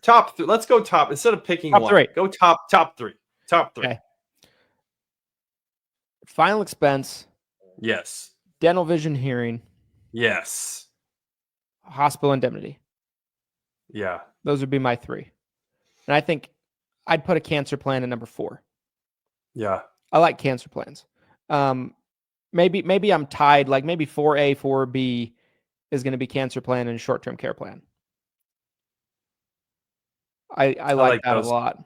Top three. Let's go top. Instead of picking Top one, three. go top three. Top three. Okay. Final expense. Yes. Dental, vision, hearing. Yes. Hospital indemnity. Yeah. Those would be my three. And I think I'd put a cancer plan at number 4. Yeah. I like cancer plans. Maybe I'm tied. Like maybe 4A, 4B is going to be cancer plan and short-term care plan. I like that a lot.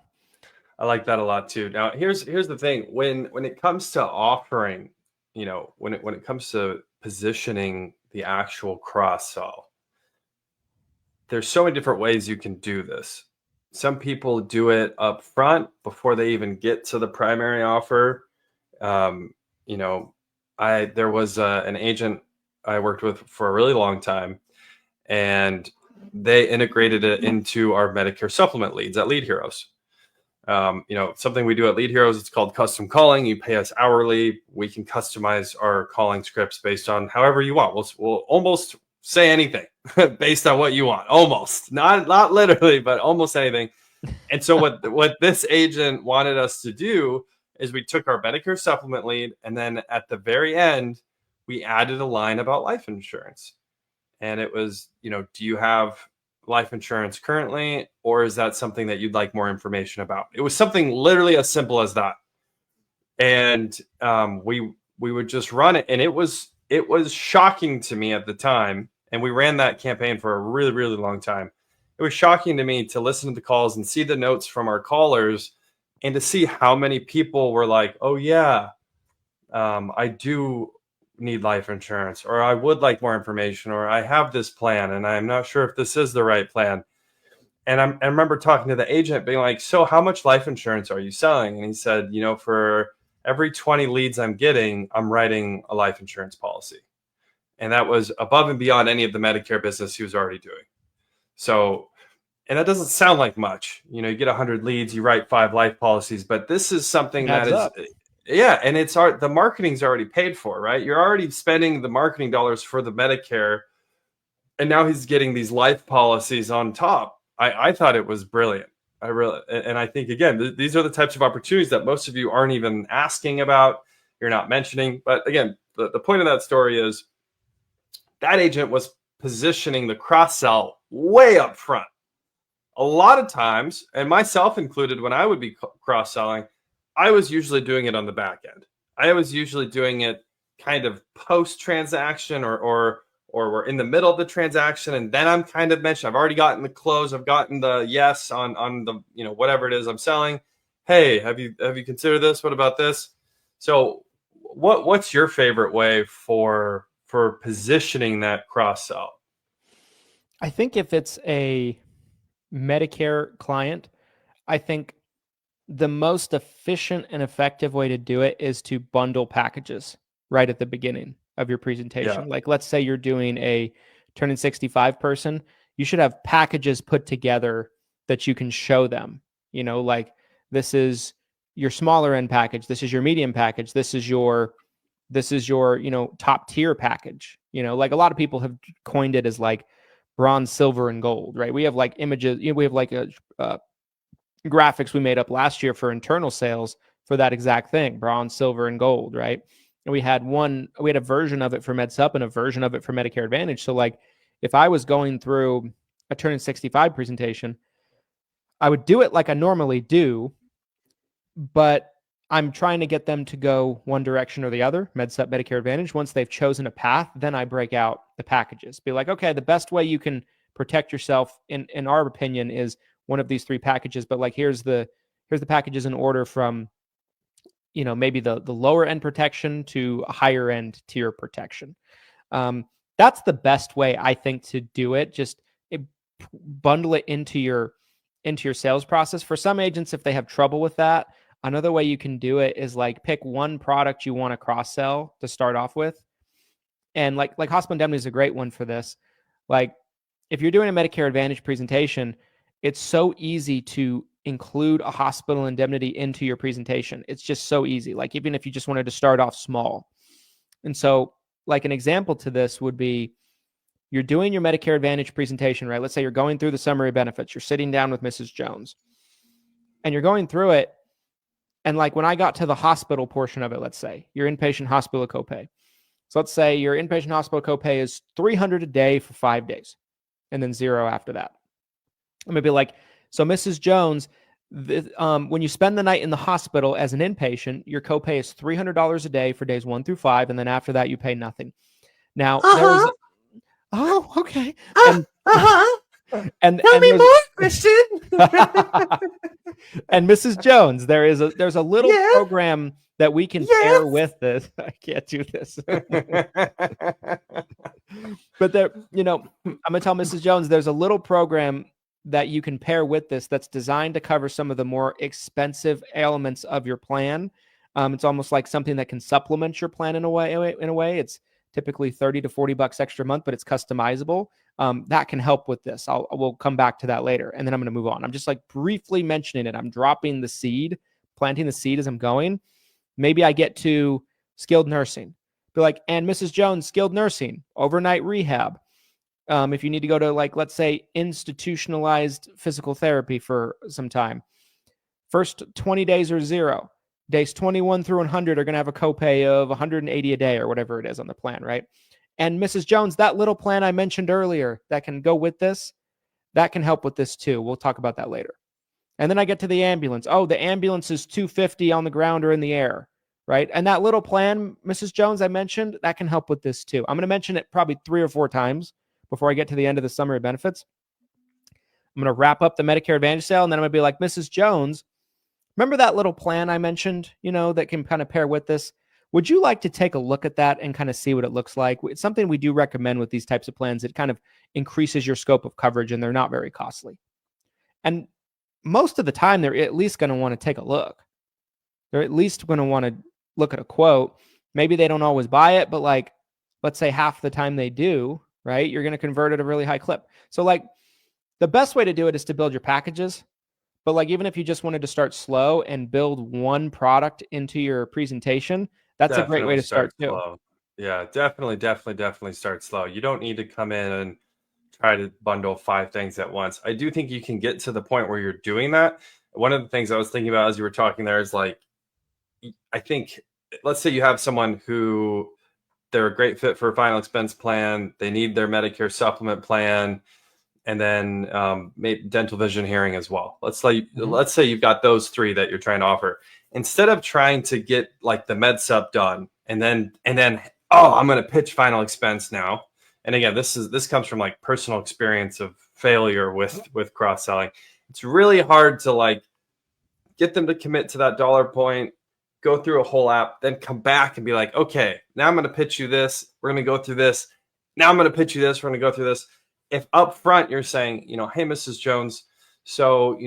I like that a lot too. Now, here's the thing: when it comes to offering, when it comes to positioning the actual cross sell, there's so many different ways you can do this. Some people do it up front before they even get to the primary offer. There was an agent I worked with for a really long time, and they integrated it into our Medicare supplement leads at Lead Heroes. Something we do at Lead Heroes, it's called custom calling. You pay us hourly. We can customize our calling scripts based on however you want. We'll almost say anything based on what you want. Almost, not literally, but almost anything. And so what this agent wanted us to do is we took our Medicare supplement lead, and then at the very end, we added a line about life insurance. And it was, do you have life insurance currently, or is that something that you'd like more information about? It was something literally as simple as that. And we would just run it, and it was shocking to me at the time. And we ran that campaign for a really, really long time. It was shocking to me to listen to the calls and see the notes from our callers, and to see how many people were like, "Oh yeah, I do need life insurance," or "I would like more information," or "I have this plan and I'm not sure if this is the right plan." And I remember talking to the agent being like, "So how much life insurance are you selling?" And he said, "For every 20 leads I'm getting, I'm writing a life insurance policy." And that was above and beyond any of the Medicare business he was already doing. So, and that doesn't sound like much. You get 100 leads, you write 5 life policies, but this is something that is up. Yeah, and the marketing's already paid for, right? You're already spending the marketing dollars for the Medicare, and now he's getting these life policies on top. I thought it was brilliant. I think, again, these are the types of opportunities that most of you aren't even asking about, you're not mentioning. But again, the point of that story is that agent was positioning the cross-sell way up front. A lot of times, and myself included, when I would be cross-selling, I was usually doing it on the back end. I was usually doing it kind of post-transaction, or we're in the middle of the transaction, and then I'm kind of mentioned, I've already gotten the close, I've gotten the yes on the, whatever it is I'm selling. Hey, have you considered this? What about this? So what's your favorite way for positioning that cross-sell? I think if it's a Medicare client, I think the most efficient and effective way to do it is to bundle packages right at the beginning of your presentation. Yeah. Like, let's say you're doing a turning 65 person, you should have packages put together that you can show them. Like, this is your smaller end package, this is your medium package, this is your top tier package. Like, a lot of people have coined it as like bronze, silver, and gold, right? We have like images, we have like a graphics we made up last year for internal sales for that exact thing, bronze, silver, and gold, right? And we had a version of it for MedSup and a version of it for Medicare Advantage. So like, if I was going through a turning 65 presentation, I would do it like I normally do, but I'm trying to get them to go one direction or the other, MedSup, Medicare Advantage. Once they've chosen a path, then I break out the packages. Be like, okay, the best way you can protect yourself, in our opinion, is one of these 3 packages, but like, here's the packages in order from, maybe the lower end protection to a higher end tier protection. That's the best way, I think, to do it. Just bundle it into your sales process. For some agents, if they have trouble with that, another way you can do it is like pick one product you want to cross sell to start off with. And like hospital indemnity is a great one for this. Like, if you're doing a Medicare Advantage presentation, it's so easy to include a hospital indemnity into your presentation. It's just so easy. Like, even if you just wanted to start off small. And so, like, an example to this would be, you're doing your Medicare Advantage presentation, right? Let's say you're going through the summary benefits. You're sitting down with Mrs. Jones and you're going through it. And like when I got to the hospital portion of it, let's say your inpatient hospital copay. So let's say your inpatient hospital copay is $300 a day for 5 days and then $0 after that. I'm going to be like, so Mrs. Jones, when you spend the night in the hospital as an inpatient, your copay is $300 a day for days 1 through 5. And then after that, you pay nothing. Now, oh, okay. And tell me more, Christian. And Mrs. Jones, there's a little program that we can pair with this. I can't do this. But there, I'm gonna tell Mrs. Jones there's a little program that you can pair with this that's designed to cover some of the more expensive elements of your plan. It's almost like something that can supplement your plan in a way. It's typically $30 to $40 extra a month, but it's customizable. That can help with this. We'll come back to that later. And then I'm going to move on. I'm just like briefly mentioning it. I'm dropping the seed, planting the seed as I'm going. Maybe I get to skilled nursing. Be like, and Mrs. Jones, skilled nursing, overnight rehab. If you need to go to, like, let's say institutionalized physical therapy for some time, first 20 days are $0. Days 21 through 100 are going to have a copay of $180 a day or whatever it is on the plan, right? And Mrs. Jones, that little plan I mentioned earlier that can go with this, that can help with this too. We'll talk about that later. And then I get to the ambulance. Oh, the ambulance is $250 on the ground or in the air, right? And that little plan, Mrs. Jones, I mentioned, that can help with this too. I'm going to mention it probably 3 or 4 times before I get to the end of the summary of benefits. I'm going to wrap up the Medicare Advantage sale, and then I'm going to be like, Mrs. Jones, remember that little plan I mentioned, that can kind of pair with this? Would you like to take a look at that and kind of see what it looks like? It's something we do recommend with these types of plans. It kind of increases your scope of coverage, and they're not very costly. And most of the time, they're at least going to want to take a look. They're at least going to want to look at a quote. Maybe they don't always buy it, but like, let's say half the time they do, right? You're going to convert at a really high clip. So like the best way to do it is to build your packages. But like, even if you just wanted to start slow and build one product into your presentation, that's a great way to start too. Slow. Yeah, definitely start slow. You don't need to come in and try to bundle 5 things at once. I do think you can get to the point where you're doing that. One of the things I was thinking about as you were talking there is like, I think, let's say you have someone who they're a great fit for a final expense plan. They need their Medicare supplement plan. And then maybe dental, vision, hearing as well. Let's say you've got those 3 that you're trying to offer. Instead of trying to get like the med sup done and then I'm going to pitch final expense now. And again, this comes from like personal experience of failure with cross selling. It's really hard to like get them to commit to that dollar point, go through a whole app, then come back and be like, okay, now I'm going to pitch you this. We're going to go through this. Now I'm going to pitch you this. We're going to go through this. If up front you're saying, hey, Mrs. Jones, so,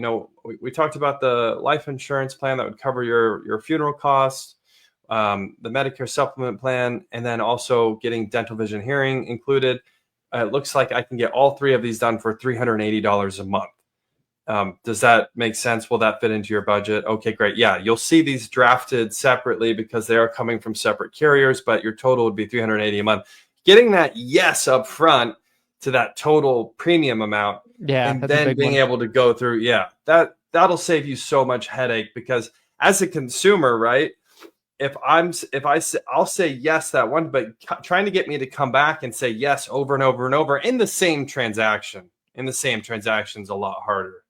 we talked about the life insurance plan that would cover your funeral costs, the Medicare supplement plan, and then also getting dental, vision, hearing included. It looks like I can get all 3 of these done for $380 a month. Does that make sense? Will that fit into your budget? Okay, great. Yeah, you'll see these drafted separately because they are coming from separate carriers, but your total would be $380 a month. Getting that yes up front to that total premium amount, and then being able to go through, that'll save you so much headache, because as a consumer, right, I'll say yes that one, but trying to get me to come back and say yes over and over and over in the same transaction is a lot harder.